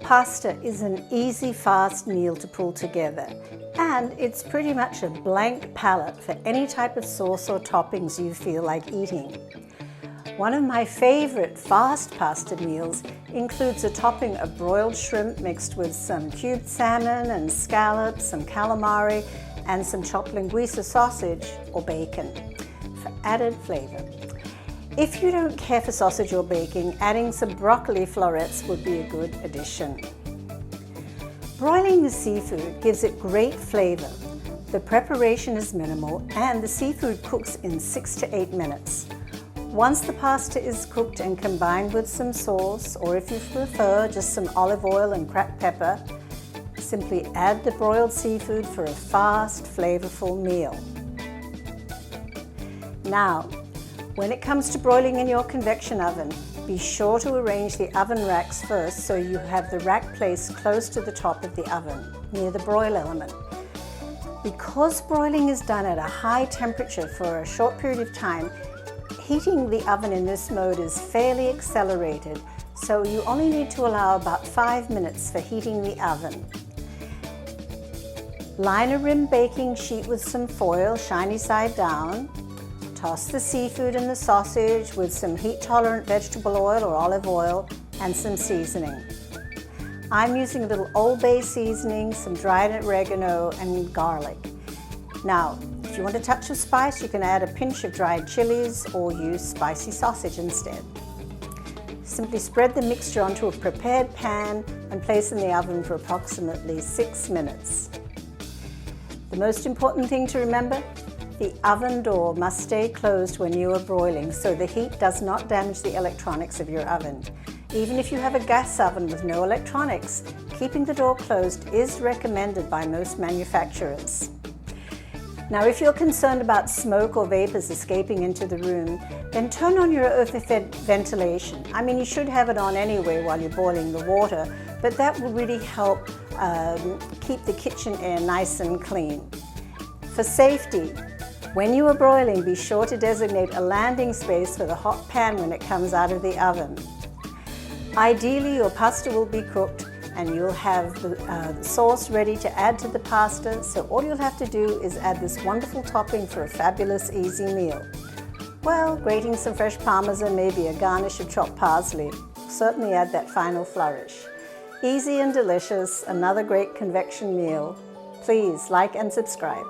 Pasta is an easy, fast meal to pull together, and it's pretty much a blank palate for any type of sauce or toppings you feel like eating. One of my favorite fast pasta meals includes a topping of broiled shrimp mixed with some cubed salmon and scallops, some calamari, and some chopped linguica sausage or bacon for added flavor. If you don't care for sausage or bacon, adding some broccoli florets would be a good addition. Broiling the seafood gives it great flavor. The preparation is minimal and the seafood cooks in 6 to 8 minutes. Once the pasta is cooked and combined with some sauce, or if you prefer just some olive oil and cracked pepper, simply add the broiled seafood for a fast, flavorful meal. Now, when it comes to broiling in your convection oven, be sure to arrange the oven racks first so you have the rack placed close to the top of the oven, near the broil element. Because broiling is done at a high temperature for a short period of time, heating the oven in this mode is fairly accelerated, so you only need to allow about 5 minutes for heating the oven. Line a rim baking sheet with some foil, shiny side down. Toss the seafood and the sausage with some heat-tolerant vegetable oil or olive oil and some seasoning. I'm using a little Old Bay seasoning, some dried oregano and garlic. Now, if you want a touch of spice, you can add a pinch of dried chilies or use spicy sausage instead. Simply spread the mixture onto a prepared pan and place in the oven for approximately 6 minutes. The most important thing to remember, the oven door must stay closed when you are broiling so the heat does not damage the electronics of your oven. Even if you have a gas oven with no electronics, keeping the door closed is recommended by most manufacturers. Now, if you're concerned about smoke or vapors escaping into the room, then turn on your overhead ventilation. I mean, you should have it on anyway while you're boiling the water, but that will really help keep the kitchen air nice and clean. For safety, when you are broiling, be sure to designate a landing space for the hot pan when it comes out of the oven. Ideally, your pasta will be cooked and you'll have the sauce ready to add to the pasta, so all you'll have to do is add this wonderful topping for a fabulous, easy meal. Well, grating some fresh parmesan, maybe a garnish of chopped parsley, certainly add that final flourish. Easy and delicious, another great convection meal. Please like and subscribe.